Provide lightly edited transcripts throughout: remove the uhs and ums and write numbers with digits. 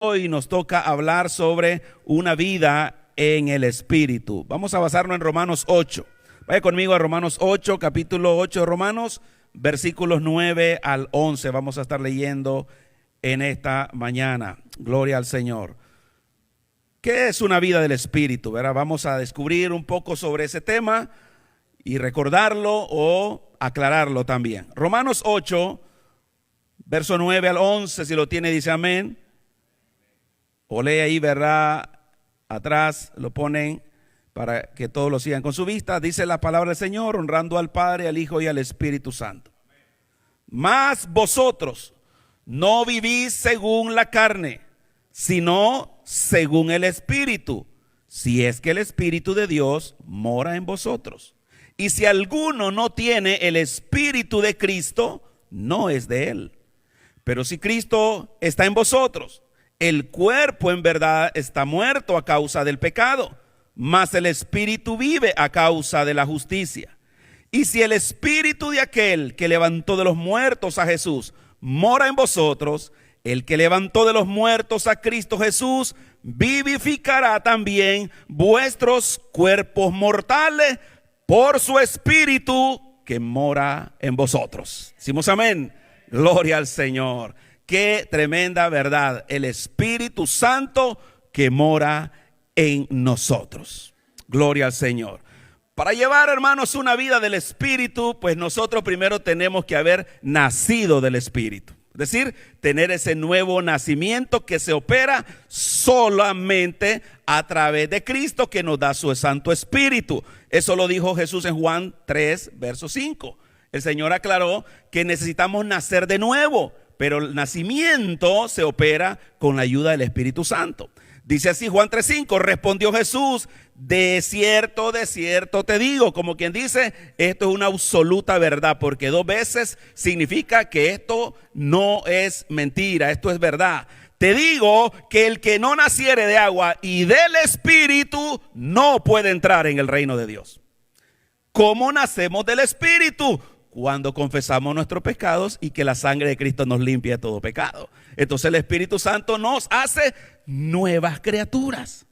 Hoy nos toca hablar sobre una vida en el Espíritu. Vamos a basarnos en Romanos 8. Vaya conmigo a Romanos 8, capítulo 8 de Romanos, versículos 9 al 11. Vamos a estar leyendo en esta mañana. Gloria al Señor. ¿Qué es una vida del Espíritu? ¿Verdad? Vamos a descubrir un poco sobre ese tema y recordarlo o aclararlo también. Romanos 8, verso 9 al 11, si lo tiene dice amén. O lee ahí, verá, atrás lo ponen para que todos lo sigan con su vista. Dice la palabra del Señor, honrando al Padre, al Hijo y al Espíritu Santo. Mas vosotros no vivís según la carne, sino según el Espíritu, si es que el Espíritu de Dios mora en vosotros. Y si alguno no tiene el Espíritu de Cristo, no es de él. Pero si Cristo está en vosotros, el cuerpo en verdad está muerto a causa del pecado, mas el Espíritu vive a causa de la justicia. Y si el Espíritu de aquel que levantó de los muertos a Jesús mora en vosotros, el que levantó de los muertos a Cristo Jesús vivificará también vuestros cuerpos mortales por su Espíritu que mora en vosotros. Decimos amén. Gloria al Señor. Qué tremenda verdad, el Espíritu Santo que mora en nosotros. Gloria al Señor. Para llevar, hermanos, una vida del Espíritu, pues nosotros primero tenemos que haber nacido del Espíritu. Es decir, tener ese nuevo nacimiento que se opera solamente a través de Cristo que nos da su Santo Espíritu. Eso lo dijo Jesús en Juan 3, verso 5. El Señor aclaró que necesitamos nacer de nuevo. Pero el nacimiento se opera con la ayuda del Espíritu Santo. Dice así Juan 3:5, respondió Jesús, de cierto te digo, como quien dice, esto es una absoluta verdad, porque dos veces significa que esto no es mentira, esto es verdad. Te digo que el que no naciere de agua y del Espíritu no puede entrar en el reino de Dios. ¿Cómo nacemos del Espíritu? Cuando confesamos nuestros pecados y que la sangre de Cristo nos limpia de todo pecado. Entonces el Espíritu Santo nos hace nuevas criaturas.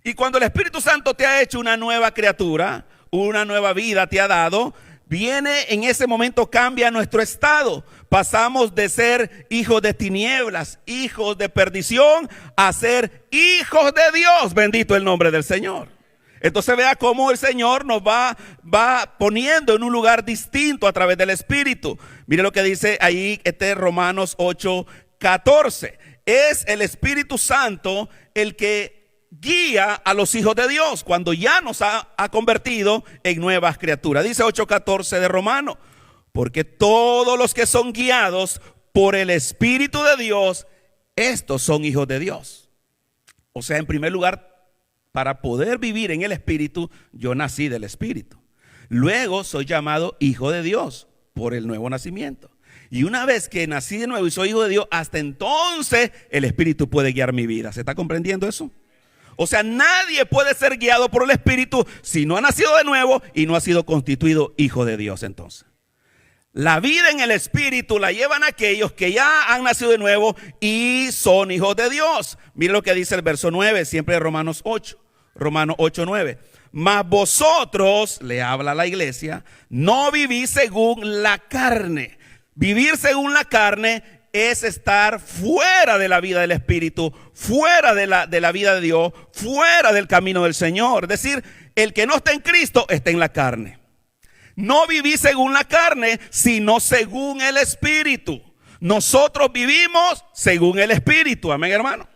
Y cuando el Espíritu Santo te ha hecho una nueva criatura, una nueva vida te ha dado, viene en ese momento, cambia nuestro estado. Pasamos de ser hijos de tinieblas, hijos de perdición, a ser hijos de Dios. Bendito el nombre del Señor. Entonces vea cómo el Señor nos va poniendo en un lugar distinto a través del Espíritu. Mire lo que dice ahí Romanos 8:14. Es el Espíritu Santo el que guía a los hijos de Dios cuando ya nos ha convertido en nuevas criaturas. Dice 8:14 de Romanos, porque todos los que son guiados por el Espíritu de Dios, estos son hijos de Dios. O sea, en primer lugar, para poder vivir en el Espíritu, yo nací del Espíritu. Luego soy llamado hijo de Dios por el nuevo nacimiento. Y una vez que nací de nuevo y soy hijo de Dios, hasta entonces el Espíritu puede guiar mi vida. ¿Se está comprendiendo eso? O sea, nadie puede ser guiado por el Espíritu si no ha nacido de nuevo y no ha sido constituido hijo de Dios entonces. La vida en el Espíritu la llevan aquellos que ya han nacido de nuevo y son hijos de Dios. Mire lo que dice el verso 9, siempre de Romanos 8. Romanos 8:9. Mas vosotros, le habla a la iglesia, no vivís según la carne. Vivir según la carne es estar fuera de la vida del Espíritu, fuera de la vida de Dios, fuera del camino del Señor. Es decir, el que no está en Cristo está en la carne. No vivís según la carne, sino según el Espíritu. Nosotros vivimos según el Espíritu. Amén, hermano.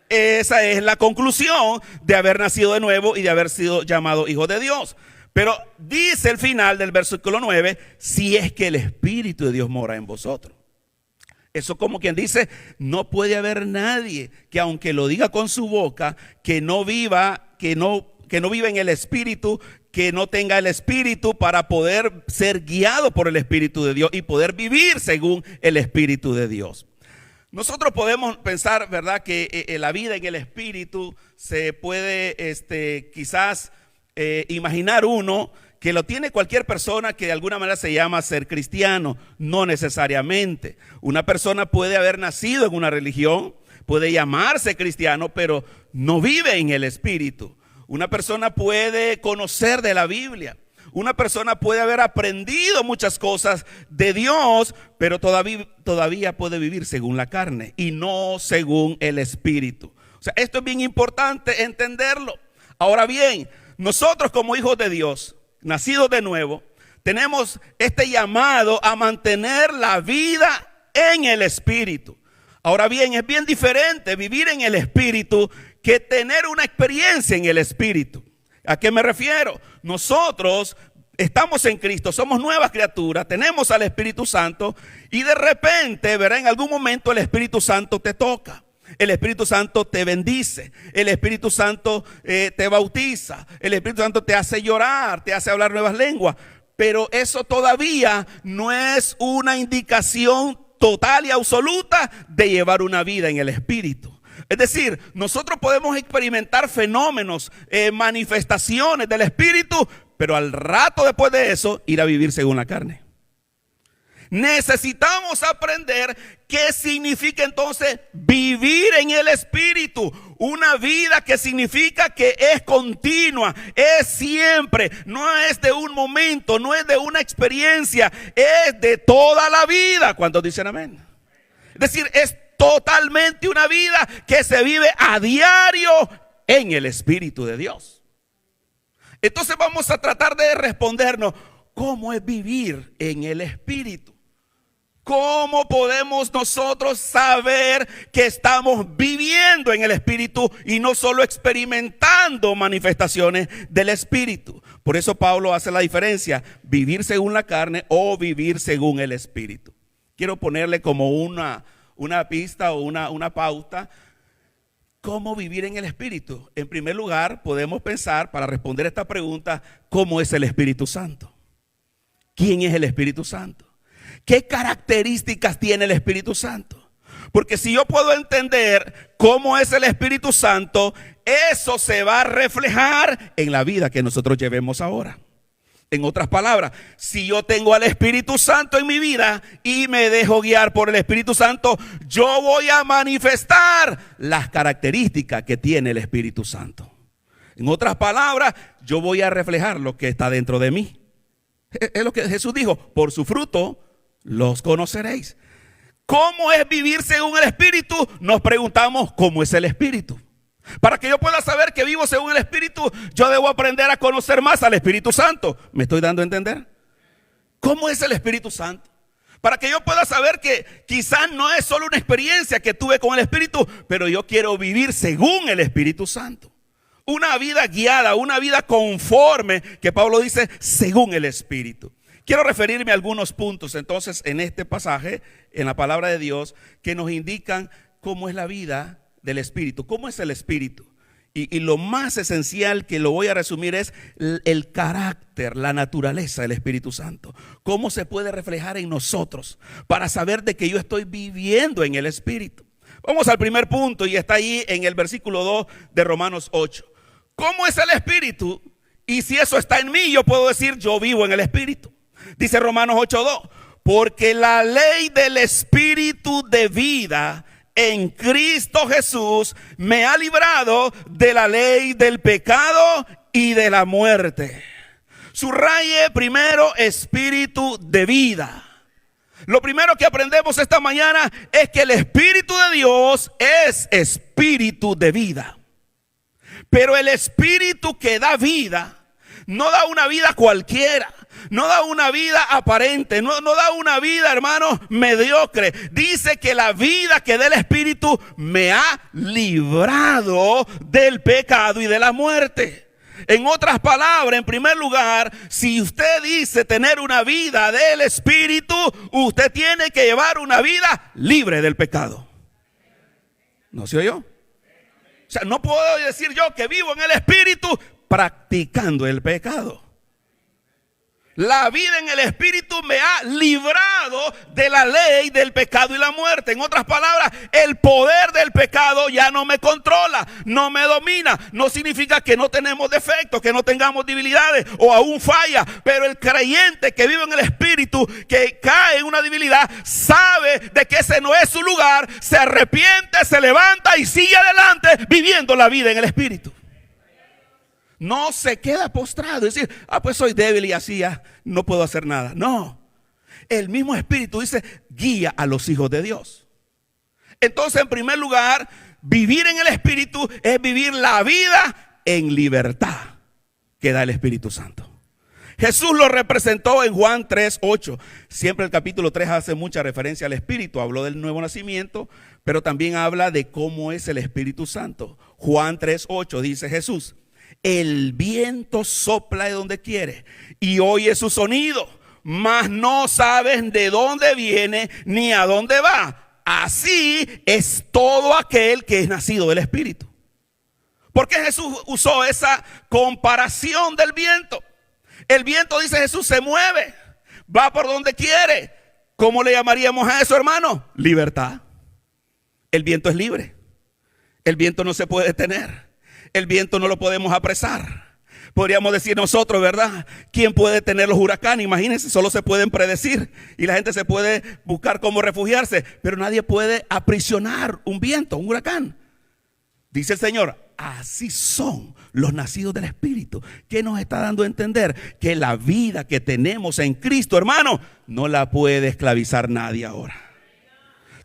Esa es la conclusión de haber nacido de nuevo y de haber sido llamado hijo de Dios. Pero dice el final del versículo 9, si es que el Espíritu de Dios mora en vosotros. Eso como quien dice, no puede haber nadie que aunque lo diga con su boca, que no viva en el Espíritu, que no tenga el Espíritu para poder ser guiado por el Espíritu de Dios y poder vivir según el Espíritu de Dios. Nosotros podemos pensar, ¿verdad?, que la vida en el Espíritu se puede quizás imaginar uno que lo tiene cualquier persona que de alguna manera se llama ser cristiano. No necesariamente. Una persona puede haber nacido en una religión, puede llamarse cristiano, pero no vive en el Espíritu. Una persona puede conocer de la Biblia. Una persona puede haber aprendido muchas cosas de Dios, pero todavía puede vivir según la carne y no según el Espíritu. O sea, esto es bien importante entenderlo. Ahora bien, nosotros como hijos de Dios, nacidos de nuevo, tenemos este llamado a mantener la vida en el Espíritu. Ahora bien, es bien diferente vivir en el Espíritu que tener una experiencia en el Espíritu. ¿A qué me refiero? Nosotros estamos en Cristo, somos nuevas criaturas, tenemos al Espíritu Santo y de repente, verá, en algún momento el Espíritu Santo te toca. El Espíritu Santo te bendice, el Espíritu Santo te bautiza, el Espíritu Santo te hace llorar, te hace hablar nuevas lenguas. Pero eso todavía no es una indicación total y absoluta de llevar una vida en el Espíritu. Es decir, nosotros podemos experimentar fenómenos, manifestaciones del Espíritu, pero al rato después de eso ir a vivir según la carne. Necesitamos aprender qué significa entonces vivir en el Espíritu. Una vida que significa que es continua, es siempre, no es de un momento, no es de una experiencia, es de toda la vida. ¿Cuántos dicen amén? Es decir, es totalmente una vida que se vive a diario en el Espíritu de Dios. Entonces vamos a tratar de respondernos, ¿cómo es vivir en el Espíritu? ¿Cómo podemos nosotros saber que estamos viviendo en el Espíritu y no solo experimentando manifestaciones del Espíritu? Por eso Pablo hace la diferencia, vivir según la carne o vivir según el Espíritu. Quiero ponerle como una pista o una pauta. ¿Cómo vivir en el Espíritu? En primer lugar, podemos pensar, para responder a esta pregunta, ¿cómo es el Espíritu Santo? ¿Quién es el Espíritu Santo? ¿Qué características tiene el Espíritu Santo? Porque si yo puedo entender cómo es el Espíritu Santo, eso se va a reflejar en la vida que nosotros llevemos ahora. En otras palabras, si yo tengo al Espíritu Santo en mi vida y me dejo guiar por el Espíritu Santo, yo voy a manifestar las características que tiene el Espíritu Santo. En otras palabras, yo voy a reflejar lo que está dentro de mí. Es lo que Jesús dijo, por su fruto los conoceréis. ¿Cómo es vivir según el Espíritu? Nos preguntamos, ¿cómo es el Espíritu? Para que yo pueda saber que vivo según el Espíritu, yo debo aprender a conocer más al Espíritu Santo. ¿Me estoy dando a entender? ¿Cómo es el Espíritu Santo? Para que yo pueda saber que quizás no es solo una experiencia que tuve con el Espíritu, pero yo quiero vivir según el Espíritu Santo. Una vida guiada, una vida conforme, que Pablo dice, según el Espíritu. Quiero referirme a algunos puntos entonces en este pasaje, en la palabra de Dios, que nos indican cómo es la vida del Espíritu, cómo es el Espíritu. Y lo más esencial que lo voy a resumir es el carácter, la naturaleza del Espíritu Santo. Cómo se puede reflejar en nosotros para saber de que yo estoy viviendo en el Espíritu. Vamos al primer punto y está ahí en el versículo 2 de Romanos 8. ¿Cómo es el Espíritu? Y si eso está en mí, yo puedo decir yo vivo en el Espíritu. Dice Romanos 8:2, porque la ley del Espíritu de vida en Cristo Jesús me ha librado de la ley del pecado y de la muerte. Subraye primero espíritu de vida. Lo primero que aprendemos esta mañana es que el Espíritu de Dios es espíritu de vida. Pero el Espíritu que da vida no da una vida cualquiera. No da una vida aparente, no da una vida, hermano, mediocre. Dice que la vida que da el Espíritu me ha librado del pecado y de la muerte. En otras palabras, en primer lugar, si usted dice tener una vida del Espíritu, usted tiene que llevar una vida libre del pecado. ¿No se oyó? O sea, no puedo decir yo que vivo en el Espíritu practicando el pecado. La vida en el Espíritu me ha librado de la ley del pecado y la muerte. En otras palabras, el poder del pecado ya no me controla, no me domina. No significa que no tenemos defectos, que no tengamos debilidades o aún falla. Pero el creyente que vive en el Espíritu, que cae en una debilidad, sabe de que ese no es su lugar, se arrepiente, se levanta y sigue adelante viviendo la vida en el Espíritu. No se queda postrado y decir, pues soy débil y así ya no puedo hacer nada. No, el mismo Espíritu dice, guía a los hijos de Dios. Entonces, en primer lugar, vivir en el Espíritu es vivir la vida en libertad que da el Espíritu Santo. Jesús lo representó en Juan 3:8. Siempre el capítulo 3 hace mucha referencia al Espíritu. Habló del nuevo nacimiento, pero también habla de cómo es el Espíritu Santo. Juan 3:8 dice Jesús: el viento sopla de donde quiere y oye su sonido, mas no saben de dónde viene ni a dónde va. Así es todo aquel que es nacido del Espíritu. ¿Por qué Jesús usó esa comparación del viento? El viento, dice Jesús, se mueve, va por donde quiere. ¿Cómo le llamaríamos a eso, hermano? Libertad. El viento es libre. El viento no se puede detener. El viento no lo podemos apresar. Podríamos decir nosotros, ¿verdad? ¿Quién puede detener los huracanes? Imagínense, solo se pueden predecir y la gente se puede buscar cómo refugiarse, pero nadie puede aprisionar un viento, un huracán. Dice el Señor, así son los nacidos del Espíritu. ¿Qué nos está dando a entender? Que la vida que tenemos en Cristo, hermano, no la puede esclavizar nadie ahora.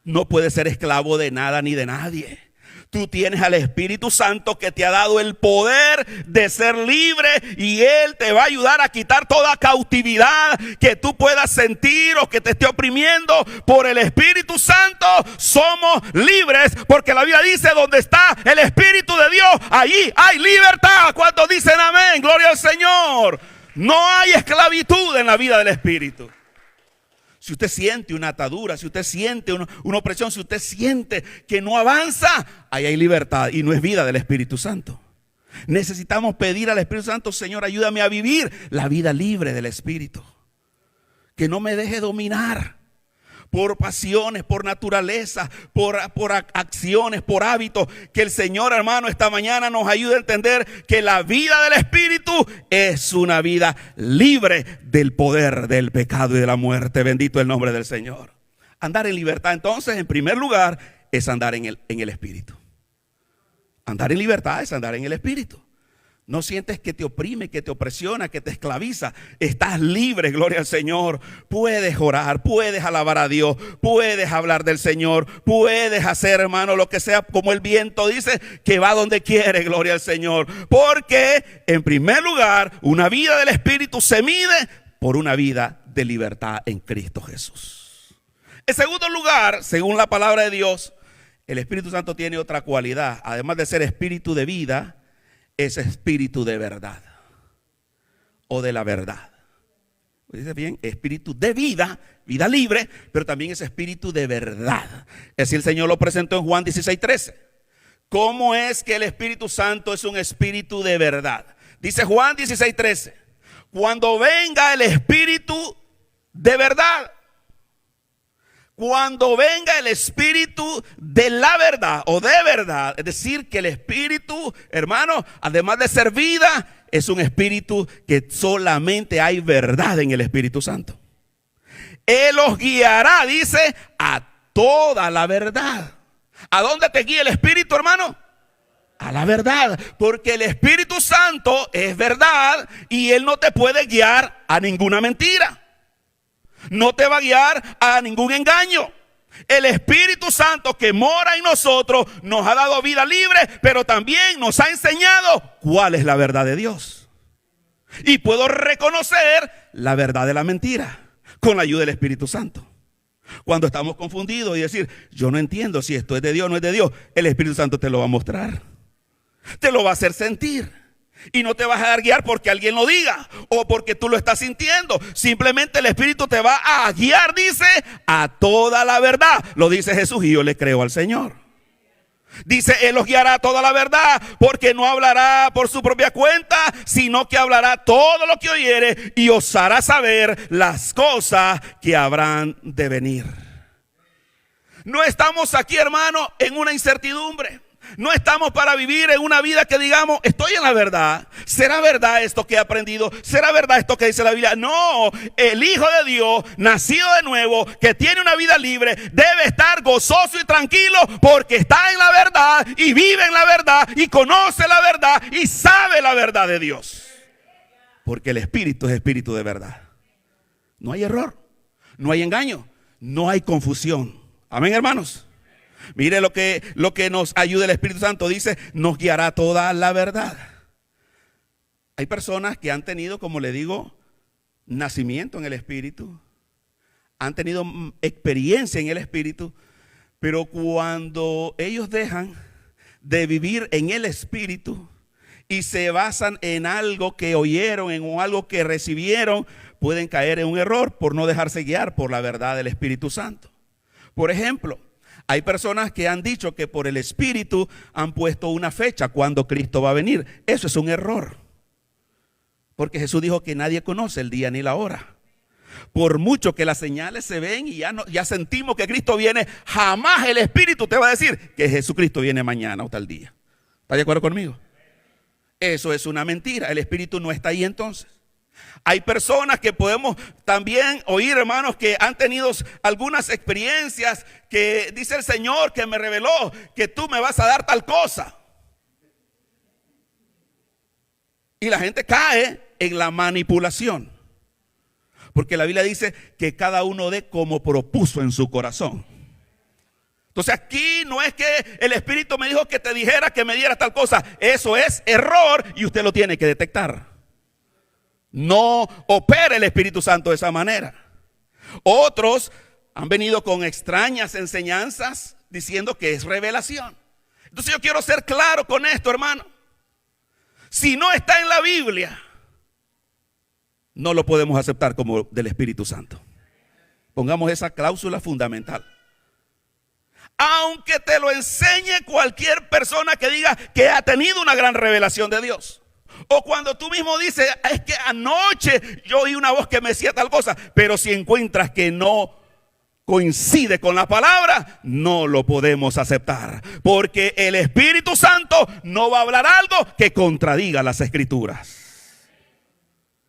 No puede ser esclavo de nada ni de nadie. Tú tienes al Espíritu Santo que te ha dado el poder de ser libre y Él te va a ayudar a quitar toda cautividad que tú puedas sentir o que te esté oprimiendo. Por el Espíritu Santo somos libres, porque la Biblia dice: donde está el Espíritu de Dios, allí hay libertad. ¿Cuántos dicen amén? Gloria al Señor. No hay esclavitud en la vida del Espíritu. Si usted siente una atadura, si usted siente una opresión, si usted siente que no avanza, ahí hay libertad y no es vida del Espíritu Santo. Necesitamos pedir al Espíritu Santo: Señor, ayúdame a vivir la vida libre del Espíritu. Que no me deje dominar por pasiones, por naturaleza, por acciones, por hábitos. Que el Señor, hermano, esta mañana nos ayude a entender que la vida del Espíritu es una vida libre del poder del pecado y de la muerte. Bendito el nombre del Señor. Andar en libertad, entonces, en primer lugar, es andar en el Espíritu. Andar en libertad es andar en el Espíritu. No sientes que te oprime, que te opresiona, que te esclaviza. Estás libre, gloria al Señor. Puedes orar, puedes alabar a Dios, puedes hablar del Señor, puedes hacer, hermano, lo que sea, como el viento dice, que va donde quiere, gloria al Señor. Porque, en primer lugar, una vida del Espíritu se mide por una vida de libertad en Cristo Jesús. En segundo lugar, según la palabra de Dios, el Espíritu Santo tiene otra cualidad. Además de ser espíritu de vida, es espíritu de verdad o de la verdad. Dice bien, espíritu de vida, vida libre, pero también es espíritu de verdad. Así el Señor lo presentó en Juan 16:13. ¿Cómo es que el Espíritu Santo es un espíritu de verdad? Dice Juan 16:13: cuando venga el Espíritu de verdad, cuando venga el Espíritu de la verdad o de verdad, es decir, que el Espíritu, hermano, además de ser vida, es un Espíritu que solamente hay verdad en el Espíritu Santo. Él os guiará, dice, a toda la verdad. ¿A dónde te guía el Espíritu, hermano? A la verdad, porque el Espíritu Santo es verdad y Él no te puede guiar a ninguna mentira. No te va a guiar a ningún engaño. El Espíritu Santo que mora en nosotros nos ha dado vida libre, pero también nos ha enseñado cuál es la verdad de Dios. Y puedo reconocer la verdad de la mentira con la ayuda del Espíritu Santo. Cuando estamos confundidos y decir, yo no entiendo si esto es de Dios o no es de Dios, el Espíritu Santo te lo va a mostrar. Te lo va a hacer sentir. Y no te vas a dejar guiar porque alguien lo diga o porque tú lo estás sintiendo. Simplemente el Espíritu te va a guiar, dice, a toda la verdad. Lo dice Jesús y yo le creo al Señor. Dice, Él os guiará a toda la verdad, porque no hablará por su propia cuenta, sino que hablará todo lo que oyere y os hará saber las cosas que habrán de venir. No estamos aquí, hermano, en una incertidumbre. No estamos para vivir en una vida que digamos, estoy en la verdad. ¿Será verdad esto que he aprendido? ¿Será verdad esto que dice la Biblia? No, el Hijo de Dios, nacido de nuevo, que tiene una vida libre, debe estar gozoso y tranquilo porque está en la verdad y vive en la verdad y conoce la verdad y sabe la verdad de Dios. Porque el Espíritu es Espíritu de verdad. No hay error, no hay engaño, no hay confusión. Amén, hermanos. Mire lo que nos ayuda el Espíritu Santo. Dice, nos guiará toda la verdad. Hay personas que han tenido, como le digo, nacimiento en el Espíritu. Han tenido experiencia en el Espíritu. Pero cuando ellos dejan de vivir en el Espíritu y se basan en algo que oyeron, en algo que recibieron, pueden caer en un error por no dejarse guiar por la verdad del Espíritu Santo. Por ejemplo, hay personas que han dicho que por el Espíritu han puesto una fecha cuando Cristo va a venir. Eso es un error. Porque Jesús dijo que nadie conoce el día ni la hora. Por mucho que las señales se ven y ya sentimos que Cristo viene, jamás el Espíritu te va a decir que Jesucristo viene mañana o tal día. ¿Está de acuerdo conmigo? Eso es una mentira. El Espíritu no está ahí entonces. Hay personas que podemos también oír, hermanos, que han tenido algunas experiencias que dice el Señor que me reveló que tú me vas a dar tal cosa. Y la gente cae en la manipulación. Porque la Biblia dice que cada uno dé como propuso en su corazón. Entonces aquí no es que el Espíritu me dijo que te dijera que me diera tal cosa. Eso es error y usted lo tiene que detectar. No opera el Espíritu Santo de esa manera. Otros han venido con extrañas enseñanzas diciendo que es revelación. Entonces yo quiero ser claro con esto, hermano. Si no está en la Biblia, no lo podemos aceptar como del Espíritu Santo. Pongamos esa cláusula fundamental. Aunque te lo enseñe cualquier persona que diga que ha tenido una gran revelación de Dios. O cuando tú mismo dices, es que anoche yo oí una voz que me decía tal cosa. Pero si encuentras que no coincide con la palabra, no lo podemos aceptar. Porque el Espíritu Santo no va a hablar algo que contradiga las Escrituras.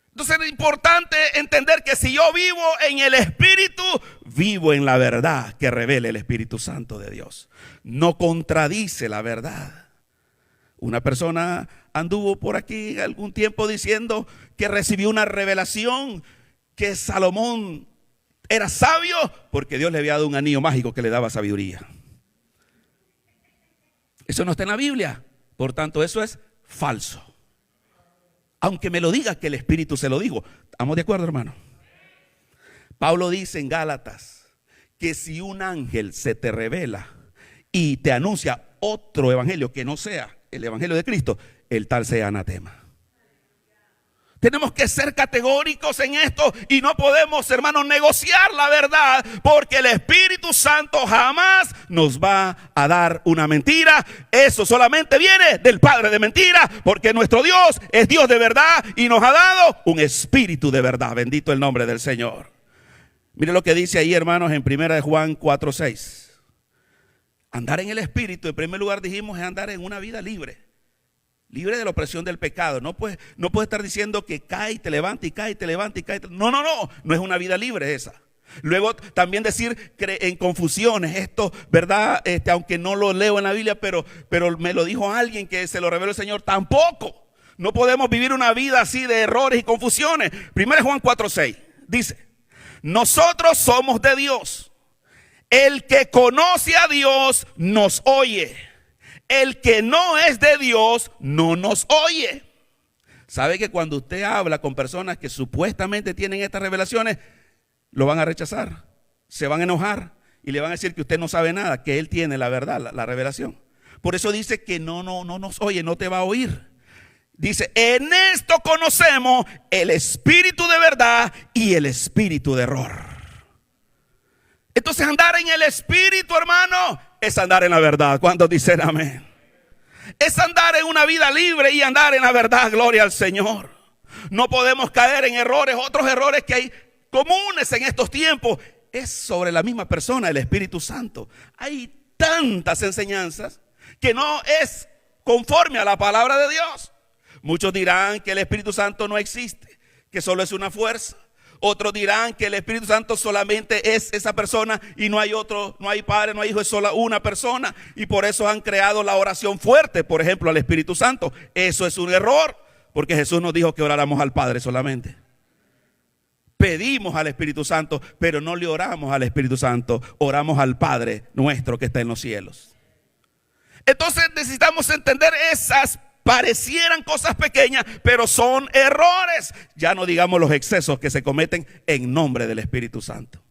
Entonces es importante entender que si yo vivo en el Espíritu, vivo en la verdad que revela el Espíritu Santo de Dios. No contradice la verdad. Una persona anduvo por aquí algún tiempo diciendo que recibió una revelación que Salomón era sabio porque Dios le había dado un anillo mágico que le daba sabiduría. Eso no está en la Biblia, por tanto eso es falso. Aunque me lo diga que el Espíritu se lo dijo. ¿Estamos de acuerdo, hermano? Pablo dice en Gálatas que si un ángel se te revela y te anuncia otro evangelio que no sea el evangelio de Cristo, el tal sea anatema. Tenemos que ser categóricos en esto y no podemos, hermanos, negociar la verdad, porque el Espíritu Santo jamás nos va a dar una mentira. Eso solamente viene del padre de mentira, porque nuestro Dios es Dios de verdad y nos ha dado un espíritu de verdad. Bendito el nombre del Señor. Mire lo que dice ahí, hermanos, en 1 Juan 4:6. Andar en el Espíritu, en primer lugar dijimos, es andar en una vida libre. Libre de la opresión del pecado. No puedes estar diciendo que cae y te levanta y cae y te levanta y cae. No es una vida libre esa. Luego también decir en confusiones, esto, ¿verdad? Aunque no lo leo en la Biblia, pero me lo dijo alguien que se lo reveló el Señor. Tampoco. No podemos vivir una vida así de errores y confusiones. 1 Juan 4:6 dice, nosotros somos de Dios. El que conoce a Dios nos oye. El que no es de Dios no nos oye. ¿Sabe que cuando usted habla con personas que supuestamente tienen estas revelaciones, lo van a rechazar? Se van a enojar y le van a decir que usted no sabe nada, que él tiene la verdad, la revelación. Por eso dice que no nos oye, no te va a oír. Dice, en esto conocemos el espíritu de verdad y el espíritu de error. Entonces andar en el Espíritu, hermano, es andar en la verdad. ¿Cuántos dicen amén? Es andar en una vida libre y andar en la verdad. Gloria al Señor. No podemos caer en errores. Otros errores que hay comunes en estos tiempos es sobre la misma persona, el Espíritu Santo. Hay tantas enseñanzas que no es conforme a la palabra de Dios. Muchos dirán que el Espíritu Santo no existe, que solo es una fuerza. Otros dirán que el Espíritu Santo solamente es esa persona y no hay otro, no hay padre, no hay hijo, es solo una persona. Y por eso han creado la oración fuerte, por ejemplo, al Espíritu Santo. Eso es un error, porque Jesús nos dijo que oráramos al Padre solamente. Pedimos al Espíritu Santo, pero no le oramos al Espíritu Santo, oramos al Padre nuestro que está en los cielos. Entonces necesitamos entender esas parecieran cosas pequeñas, pero son errores. Ya no digamos los excesos que se cometen en nombre del Espíritu Santo.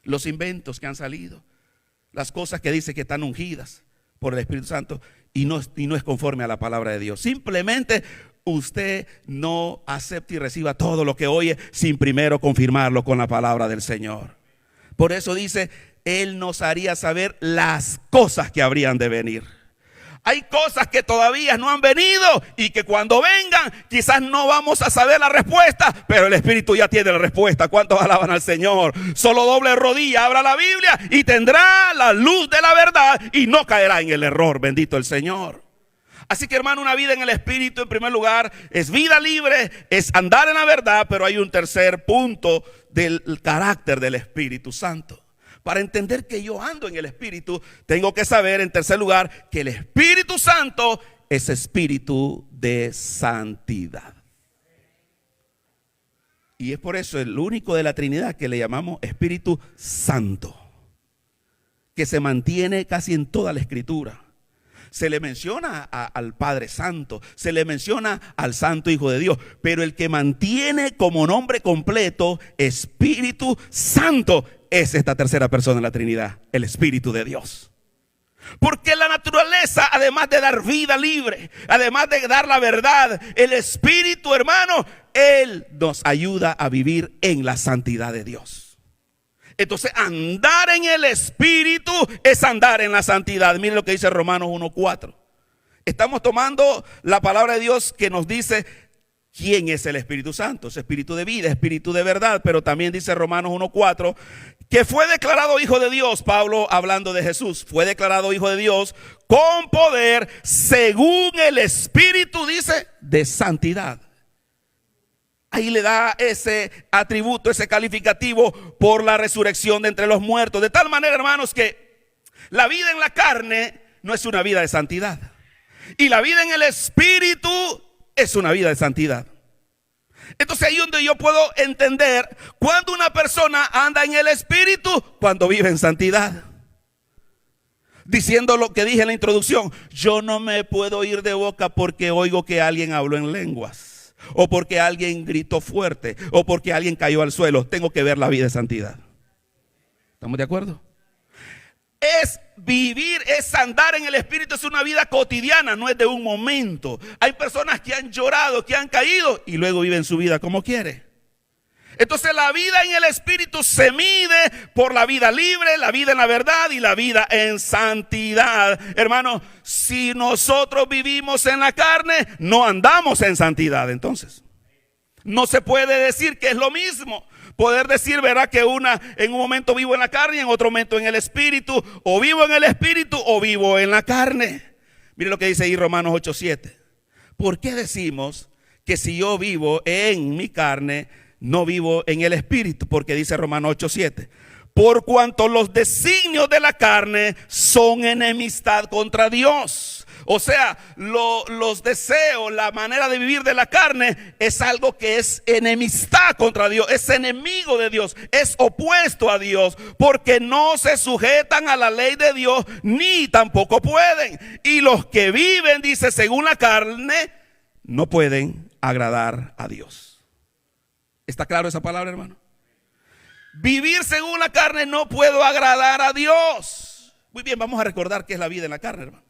Los inventos que han salido, las cosas que dice que están ungidas por el Espíritu Santo y no es conforme a la palabra de Dios. Simplemente usted no acepta y reciba todo lo que oye sin primero confirmarlo con la palabra del Señor. Por eso dice, Él nos haría saber las cosas que habrían de venir. Hay cosas que todavía no han venido y que cuando vengan quizás no vamos a saber la respuesta, pero el Espíritu ya tiene la respuesta. ¿Cuántos alaban al Señor? Solo doble rodilla, abra la Biblia y tendrá la luz de la verdad y no caerá en el error. Bendito el Señor. Así que, hermano, una vida en el Espíritu en primer lugar es vida libre, es andar en la verdad, pero hay un tercer punto del carácter del Espíritu Santo. Para entender que yo ando en el Espíritu, tengo que saber en tercer lugar que el Espíritu Santo es espíritu de santidad. Y es por eso el único de la Trinidad que le llamamos Espíritu Santo, que se mantiene casi en toda la Escritura. Se le menciona al Padre Santo, se le menciona al Santo Hijo de Dios, pero el que mantiene como nombre completo Espíritu Santo es esta tercera persona de la Trinidad, el Espíritu de Dios. Porque la naturaleza, además de dar vida libre, además de dar la verdad, el Espíritu, hermano, Él nos ayuda a vivir en la santidad de Dios. Entonces, andar en el Espíritu es andar en la santidad. Miren lo que dice Romanos 1:4. Estamos tomando la palabra de Dios que nos dice quién es el Espíritu Santo. Es espíritu de vida, espíritu de verdad. Pero también dice Romanos 1:4 que fue declarado Hijo de Dios. Pablo hablando de Jesús, fue declarado Hijo de Dios con poder según el Espíritu, dice, de santidad. Ahí le da ese atributo, ese calificativo por la resurrección de entre los muertos. De tal manera, hermanos, que la vida en la carne no es una vida de santidad. Y la vida en el Espíritu es una vida de santidad. Entonces ahí es donde yo puedo entender cuando una persona anda en el Espíritu, cuando vive en santidad. Diciendo lo que dije en la introducción, yo no me puedo ir de boca porque oigo que alguien habló en lenguas, o porque alguien gritó fuerte, o porque alguien cayó al suelo. Tengo que ver la vida de santidad. ¿Estamos de acuerdo? Es vivir, es andar en el Espíritu, es una vida cotidiana, no es de un momento. Hay personas que han llorado, que han caído y luego viven su vida como quiere. Entonces la vida en el Espíritu se mide por la vida libre, la vida en la verdad y la vida en santidad. Hermano, si nosotros vivimos en la carne, no andamos en santidad. Entonces, no se puede decir que es lo mismo. Poder decir, verá, que en un momento vivo en la carne y en otro momento en el Espíritu. O vivo en el Espíritu o vivo en la carne. Mire lo que dice ahí Romanos 8:7. ¿Por qué decimos que si yo vivo en mi carne, no vivo en el Espíritu? Porque dice Romanos 8:7. Por cuanto los designios de la carne son enemistad contra Dios. O sea, los deseos, la manera de vivir de la carne es algo que es enemistad contra Dios, es enemigo de Dios, es opuesto a Dios, porque no se sujetan a la ley de Dios, ni tampoco pueden. Y los que viven, dice, según la carne, no pueden agradar a Dios. ¿Está claro esa palabra, hermano? Vivir según la carne, no puedo agradar a Dios. Muy bien, vamos a recordar qué es la vida en la carne, hermano.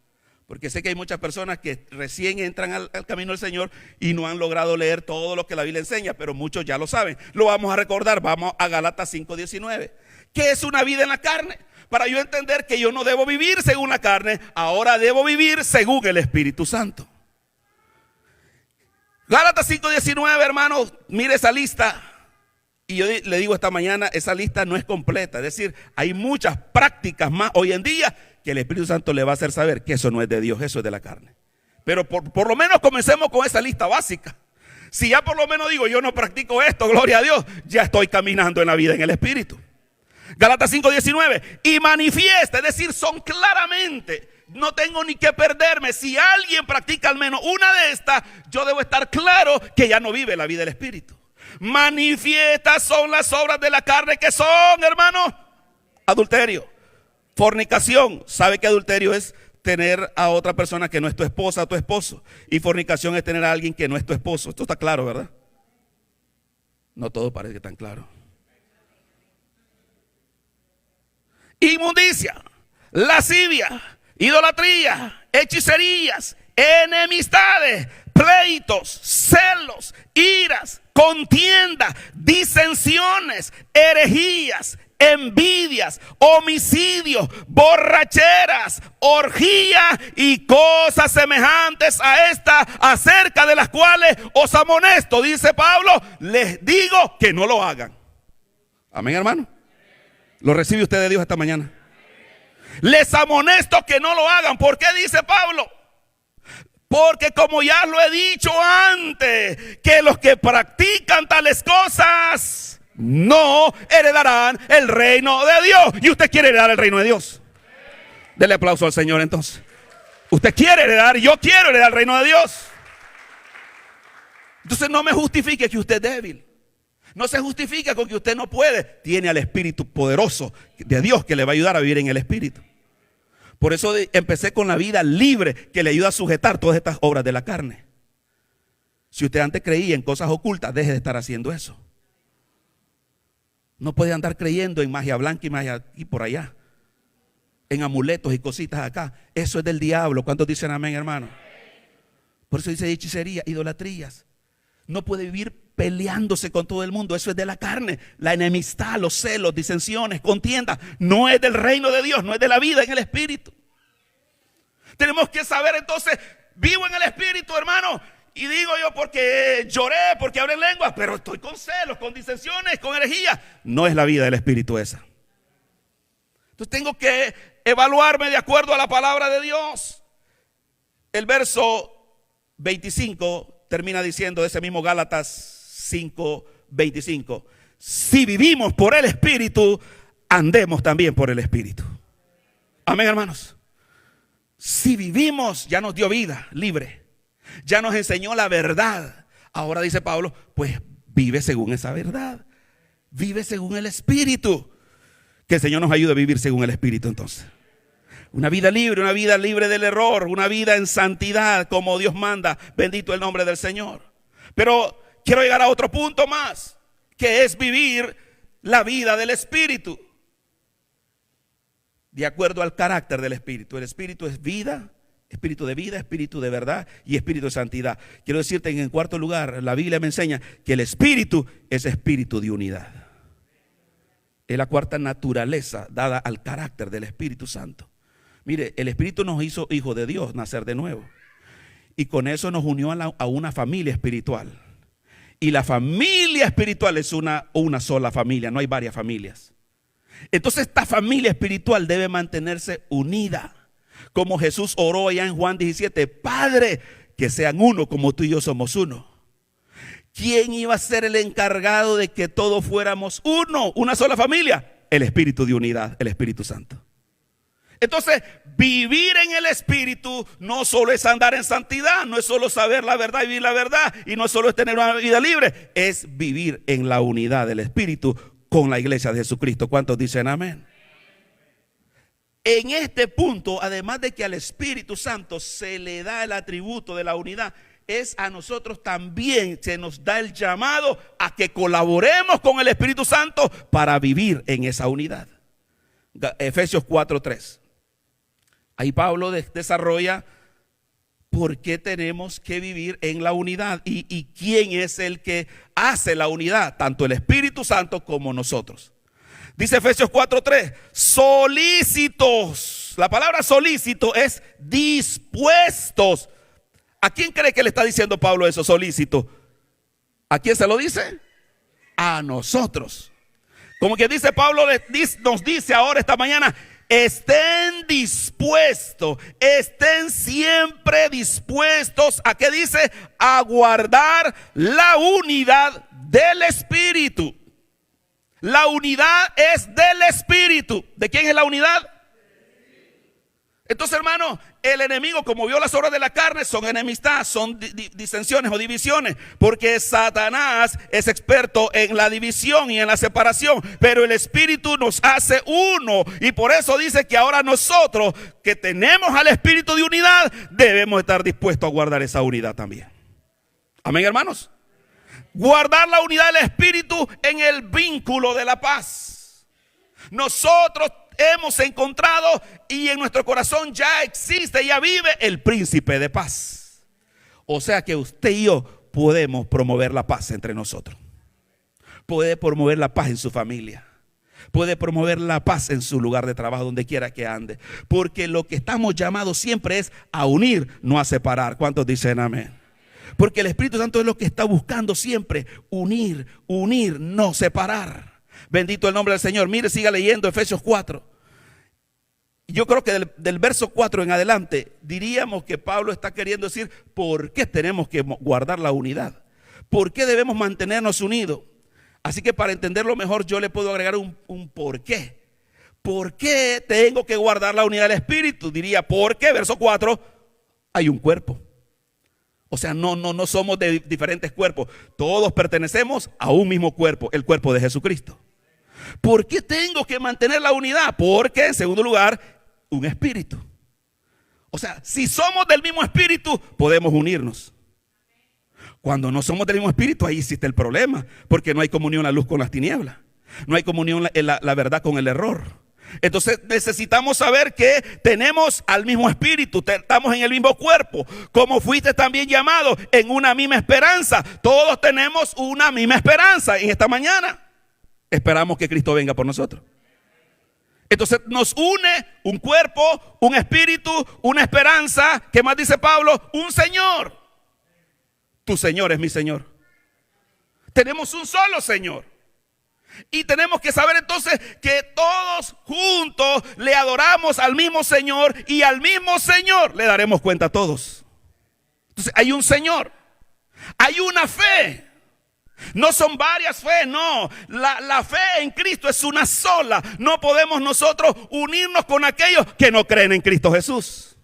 Porque sé que hay muchas personas que recién entran al camino del Señor y no han logrado leer todo lo que la Biblia enseña, pero muchos ya lo saben. Lo vamos a recordar, vamos a Gálatas 5:19. ¿Qué es una vida en la carne? Para yo entender que yo no debo vivir según la carne, ahora debo vivir según el Espíritu Santo. Gálatas 5:19, hermanos, mire esa lista. Y yo le digo esta mañana, esa lista no es completa. Es decir, hay muchas prácticas más hoy en día que el Espíritu Santo le va a hacer saber que eso no es de Dios, eso es de la carne. Pero por lo menos comencemos con esa lista básica. Si ya por lo menos digo, yo no practico esto, gloria a Dios, ya estoy caminando en la vida en el Espíritu. Gálatas 5:19, y manifiesta, es decir, son claramente, no tengo ni que perderme. Si alguien practica al menos una de estas, yo debo estar claro que ya no vive la vida del Espíritu. Manifiestas son las obras de la carne, que son, hermanos, adulterio, fornicación. ¿Sabe qué adulterio es? Tener a otra persona que no es tu esposa o tu esposo. Y fornicación es tener a alguien que no es tu esposo. Esto está claro, ¿verdad? No todo parece tan claro. Inmundicia, lascivia, idolatría, hechicerías, enemistades, pleitos, celos, iras, contienda, disensiones, herejías, envidias, homicidios, borracheras, orgías y cosas semejantes a esta, acerca de las cuales os amonesto, dice Pablo, les digo que no lo hagan. Amén, hermano. ¿Lo recibe usted de Dios esta mañana? Les amonesto que no lo hagan. ¿Por qué dice Pablo? Porque como ya lo he dicho antes, que los que practican tales cosas no heredarán el reino de Dios. Y usted quiere heredar el reino de Dios. Dele aplauso al Señor entonces. Usted quiere heredar, yo quiero heredar el reino de Dios. Entonces no me justifique que usted es débil. No se justifica con que usted no puede. Tiene al Espíritu poderoso de Dios que le va a ayudar a vivir en el Espíritu. Por eso empecé con la vida libre, que le ayuda a sujetar todas estas obras de la carne. Si usted antes creía en cosas ocultas, deje de estar haciendo eso. No puede andar creyendo en magia blanca y magia aquí por allá, en amuletos y cositas acá. Eso es del diablo. ¿Cuántos dicen amén, hermano? Por eso dice hechicería, idolatrías. No puede vivir peleándose con todo el mundo. Eso es de la carne. La enemistad, los celos, disensiones, contiendas, no es del reino de Dios, no es de la vida en el Espíritu. Tenemos que saber entonces, vivo en el Espíritu, hermano, y digo yo porque lloré, porque hablé en lenguas, pero estoy con celos, con disensiones, con herejía. No es la vida del Espíritu esa. Entonces tengo que evaluarme de acuerdo a la palabra de Dios. El verso 25 termina diciendo de ese mismo Gálatas 5:25, si vivimos por el Espíritu, andemos también por el Espíritu. Amén, hermanos. Si vivimos, ya nos dio vida libre, ya nos enseñó la verdad. Ahora dice Pablo, pues vive según esa verdad, vive según el Espíritu. Que el Señor nos ayude a vivir según el Espíritu entonces. Una vida libre del error, una vida en santidad como Dios manda. Bendito el nombre del Señor. Pero quiero llegar a otro punto más, que es vivir la vida del Espíritu de acuerdo al carácter del Espíritu. El Espíritu es vida, Espíritu de vida, Espíritu de verdad y Espíritu de santidad. Quiero decirte en cuarto lugar, la Biblia me enseña que el Espíritu es Espíritu de unidad. Es la cuarta naturaleza dada al carácter del Espíritu Santo. Mire, el Espíritu nos hizo hijos de Dios, nacer de nuevo. Y con eso nos unió a una familia espiritual. Y la familia espiritual es una sola familia, no hay varias familias. Entonces esta familia espiritual debe mantenerse unida. Como Jesús oró allá en Juan 17, Padre, que sean uno como tú y yo somos uno. ¿Quién iba a ser el encargado de que todos fuéramos uno, una sola familia? El Espíritu de unidad, el Espíritu Santo. Entonces, vivir en el Espíritu no solo es andar en santidad, no es solo saber la verdad y vivir la verdad, y no solo es tener una vida libre, es vivir en la unidad del Espíritu con la iglesia de Jesucristo. ¿Cuántos dicen amén? En este punto, además de que al Espíritu Santo se le da el atributo de la unidad, es a nosotros también se nos da el llamado a que colaboremos con el Espíritu Santo para vivir en esa unidad. Efesios 4:3. Ahí Pablo desarrolla por qué tenemos que vivir en la unidad y quién es el que hace la unidad, tanto el Espíritu Santo como nosotros. Dice Efesios 4:3, solícitos. La palabra solícito es dispuestos. ¿A quién cree que le está diciendo Pablo eso, solícito? ¿A quién se lo dice? A nosotros. Como que dice Pablo, nos dice ahora esta mañana, estén dispuestos, estén siempre dispuestos a, ¿qué dice? A guardar la unidad del Espíritu. La unidad es del Espíritu. ¿De quién es la unidad? Entonces, hermano, el enemigo, como vio las obras de la carne, son enemistad, son disensiones o divisiones, porque Satanás es experto en la división y en la separación, pero el Espíritu nos hace uno, y por eso dice que ahora nosotros, que tenemos al Espíritu de unidad, debemos estar dispuestos a guardar esa unidad también. Amén, hermanos. Guardar la unidad del Espíritu en el vínculo de la paz. Nosotros hemos encontrado y en nuestro corazón ya existe, ya vive el príncipe de paz. O sea que usted y yo podemos promover la paz entre nosotros. Puede promover la paz en su familia. Puede promover la paz en su lugar de trabajo, donde quiera que ande. Porque lo que estamos llamados siempre es a unir, no a separar. ¿Cuántos dicen amén? Porque el Espíritu Santo es lo que está buscando siempre, unir, no separar. Bendito el nombre del Señor. Mire, siga leyendo Efesios 4. Yo creo que del verso 4 en adelante diríamos que Pablo está queriendo decir por qué tenemos que guardar la unidad, por qué debemos mantenernos unidos. Así que para entenderlo mejor yo le puedo agregar un por qué. ¿Por qué tengo que guardar la unidad del Espíritu? Diría, porque, verso 4, hay un cuerpo. O sea, no somos de diferentes cuerpos. Todos pertenecemos a un mismo cuerpo, el cuerpo de Jesucristo. ¿Por qué tengo que mantener la unidad? Porque, en segundo lugar, un espíritu. O sea, si somos del mismo espíritu, podemos unirnos. Cuando no somos del mismo espíritu, ahí existe el problema. Porque no hay comunión la luz con las tinieblas. No hay comunión la verdad con el error. Entonces necesitamos saber que tenemos al mismo espíritu, estamos en el mismo cuerpo, como fuiste también llamado en una misma esperanza. Todos tenemos una misma esperanza en esta mañana. Esperamos que Cristo venga por nosotros. Entonces nos une un cuerpo, un espíritu, una esperanza. ¿Qué más dice Pablo? Un Señor. Tu Señor es mi Señor. Tenemos un solo Señor. Y tenemos que saber entonces que todos juntos le adoramos al mismo Señor y al mismo Señor le daremos cuenta a todos. Entonces hay un Señor, hay una fe. No son varias fe, no. La fe en Cristo es una sola. No podemos nosotros unirnos con aquellos que no creen en Cristo Jesús.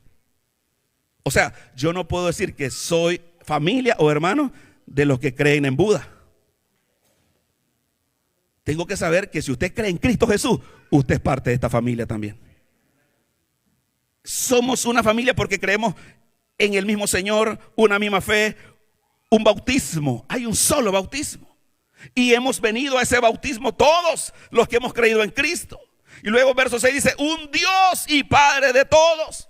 O sea, yo no puedo decir que soy familia o hermano de los que creen en Buda. Tengo que saber que si usted cree en Cristo Jesús, usted es parte de esta familia también. Somos una familia porque creemos en el mismo Señor, una misma fe, un bautismo. Hay un solo bautismo. Y hemos venido a ese bautismo todos los que hemos creído en Cristo. Y luego verso 6 dice, un Dios y Padre de todos.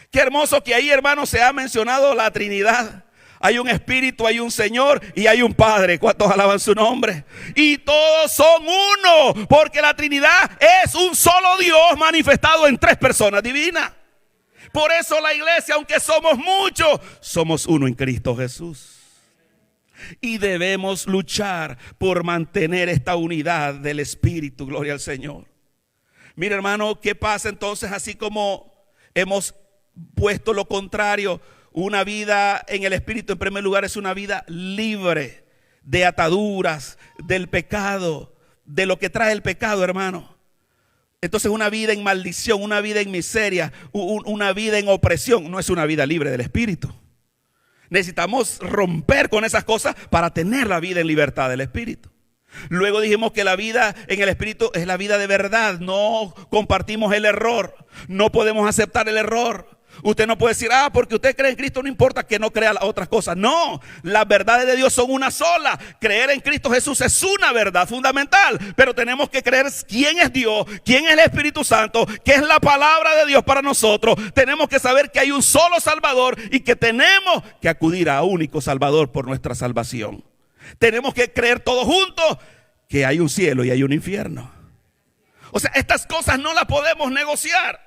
Qué hermoso que ahí, hermano, se ha mencionado la Trinidad. Hay un Espíritu, hay un Señor y hay un Padre. ¿Cuántos alaban su nombre? Y todos son uno, porque la Trinidad es un solo Dios manifestado en tres personas divinas. Por eso la iglesia, aunque somos muchos, somos uno en Cristo Jesús. Y debemos luchar por mantener esta unidad del Espíritu. Gloria al Señor. Mira, hermano, ¿qué pasa entonces? Así como hemos puesto lo contrario, una vida en el Espíritu, en primer lugar, es una vida libre de ataduras, del pecado, de lo que trae el pecado, hermano. Entonces una vida en maldición, una vida en miseria, una vida en opresión, no es una vida libre del Espíritu. Necesitamos romper con esas cosas para tener la vida en libertad del Espíritu. Luego dijimos que la vida en el Espíritu es la vida de verdad. No compartimos el error, no podemos aceptar el error. Usted no puede decir, porque usted cree en Cristo, no importa que no crea las otras cosas. No, las verdades de Dios son una sola. Creer en Cristo Jesús es una verdad fundamental, pero tenemos que creer quién es Dios, quién es el Espíritu Santo, qué es la palabra de Dios para nosotros. Tenemos que saber que hay un solo Salvador y que tenemos que acudir a un único Salvador por nuestra salvación. Tenemos que creer todos juntos que hay un cielo y hay un infierno. O sea, estas cosas no las podemos negociar.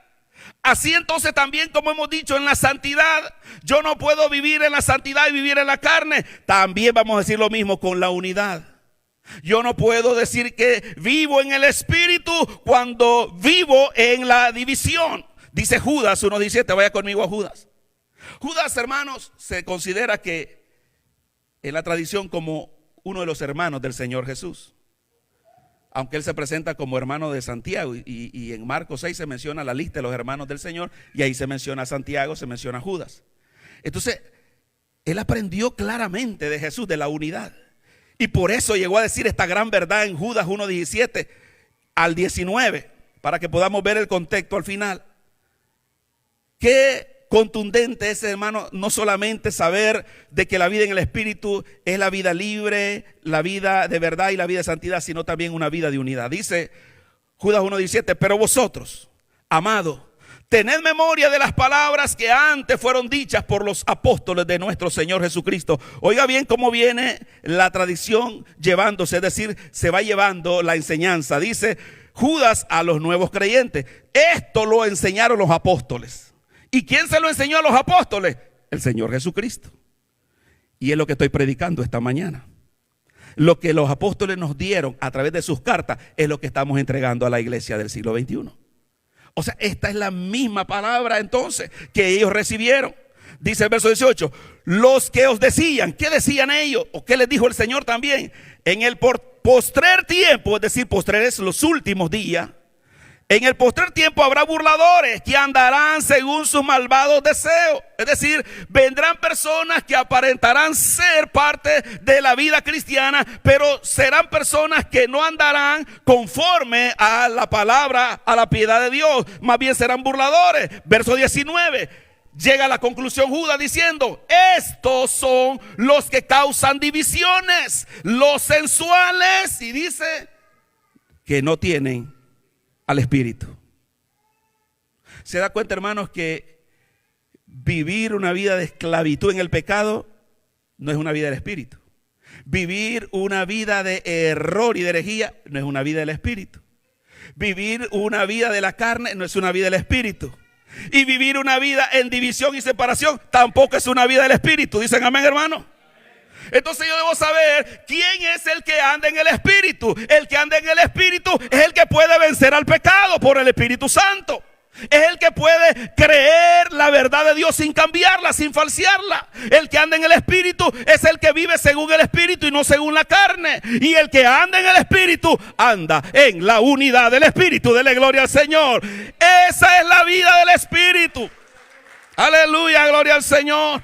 Así entonces también, como hemos dicho, en la santidad, yo no puedo vivir en la santidad y vivir en la carne. También vamos a decir lo mismo con la unidad. Yo no puedo decir que vivo en el Espíritu cuando vivo en la división. Dice Judas 1:17, vaya conmigo a Judas. Judas, hermanos, se considera que en la tradición como uno de los hermanos del Señor Jesús. Aunque él se presenta como hermano de Santiago y en Marcos 6 se menciona la lista de los hermanos del Señor y ahí se menciona a Santiago, se menciona a Judas. Entonces, él aprendió claramente de Jesús, de la unidad. Y por eso llegó a decir esta gran verdad en Judas 1:17 al 19, para que podamos ver el contexto al final. Qué contundente es, hermano, no solamente saber de que la vida en el Espíritu es la vida libre, la vida de verdad y la vida de santidad, sino también una vida de unidad. Dice Judas 1:17, pero vosotros, amados, tened memoria de las palabras que antes fueron dichas por los apóstoles de nuestro Señor Jesucristo. Oiga bien cómo viene la tradición llevándose, es decir, se va llevando la enseñanza. Dice Judas a los nuevos creyentes, esto lo enseñaron los apóstoles. ¿Y quién se lo enseñó a los apóstoles? El Señor Jesucristo. Y es lo que estoy predicando esta mañana. Lo que los apóstoles nos dieron a través de sus cartas es lo que estamos entregando a la iglesia del siglo XXI. O sea, esta es la misma palabra entonces que ellos recibieron. Dice el verso 18, los que os decían, ¿qué decían ellos? ¿O qué les dijo el Señor también? En el postrer tiempo, es decir, postrer es los últimos días. En el postrer tiempo habrá burladores que andarán según sus malvados deseos. Es decir, vendrán personas que aparentarán ser parte de la vida cristiana, pero serán personas que no andarán conforme a la palabra, a la piedad de Dios. Más bien serán burladores. Verso 19. Llega a la conclusión Judas diciendo, estos son los que causan divisiones, los sensuales, y dice que no tienen al Espíritu. ¿Se da cuenta, hermanos, que vivir una vida de esclavitud en el pecado no es una vida del Espíritu? Vivir una vida de error y de herejía no es una vida del Espíritu. Vivir una vida de la carne no es una vida del Espíritu. Y vivir una vida en división y separación tampoco es una vida del Espíritu. ¿Dicen amén, hermano? Entonces yo debo saber quién es el que anda en el Espíritu. El que anda en el Espíritu es el que puede vencer al pecado por el Espíritu Santo. Es el que puede creer la verdad de Dios sin cambiarla, sin falsearla. El que anda en el Espíritu es el que vive según el Espíritu y no según la carne. Y el que anda en el Espíritu anda en la unidad del Espíritu. Dele gloria al Señor. Esa es la vida del Espíritu. Aleluya, gloria al Señor.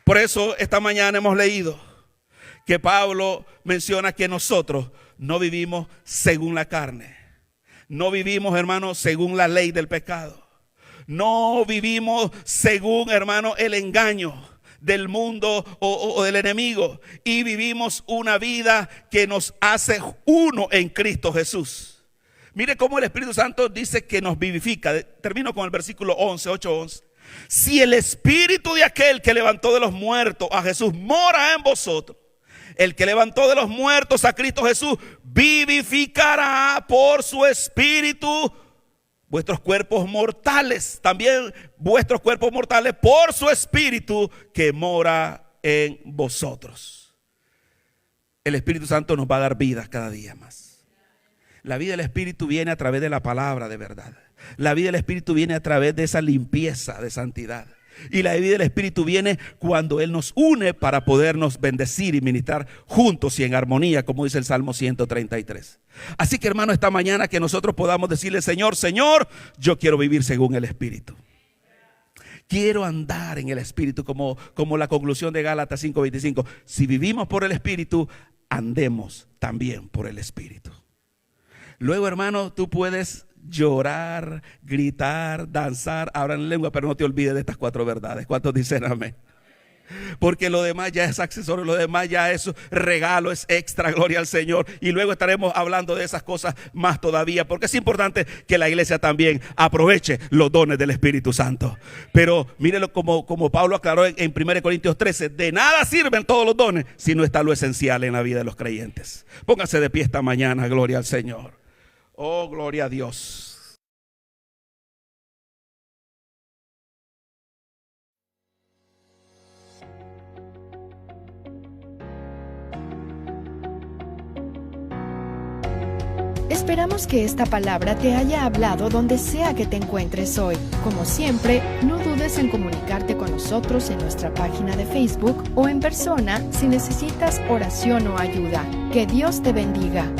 Por eso esta mañana hemos leído que Pablo menciona que nosotros no vivimos según la carne. No vivimos, hermanos, según la ley del pecado. No vivimos según, hermano, el engaño del mundo o del enemigo. Y vivimos una vida que nos hace uno en Cristo Jesús. Mire cómo el Espíritu Santo dice que nos vivifica. Termino con el versículo 11, 8:11. Si el Espíritu de aquel que levantó de los muertos a Jesús mora en vosotros, el que levantó de los muertos a Cristo Jesús vivificará por su Espíritu vuestros cuerpos mortales, también vuestros cuerpos mortales por su Espíritu que mora en vosotros. El Espíritu Santo nos va a dar vida cada día más. La vida del Espíritu viene a través de la palabra de verdad. La vida del Espíritu viene a través de esa limpieza de santidad. Y la vida del Espíritu viene cuando Él nos une para podernos bendecir y ministrar juntos y en armonía, como dice el Salmo 133. Así que, hermano, esta mañana que nosotros podamos decirle, Señor, Señor, yo quiero vivir según el Espíritu. Quiero andar en el Espíritu, como la conclusión de Gálatas 5:25. Si vivimos por el Espíritu, andemos también por el Espíritu. Luego, hermano, tú puedes llorar, gritar, danzar, hablar en lengua, pero no te olvides de estas 4 verdades. ¿Cuántos dicen amén? Porque lo demás ya es accesorio, lo demás ya es regalo, es extra, gloria al Señor. Y luego estaremos hablando de esas cosas más todavía, porque es importante que la iglesia también aproveche los dones del Espíritu Santo. Pero mírenlo como Pablo aclaró en 1 Corintios 13, de nada sirven todos los dones si no está lo esencial en la vida de los creyentes. Póngase de pie esta mañana, gloria al Señor. Oh, gloria a Dios. Esperamos que esta palabra te haya hablado donde sea que te encuentres hoy. Como siempre, no dudes en comunicarte con nosotros en nuestra página de Facebook o en persona si necesitas oración o ayuda. Que Dios te bendiga.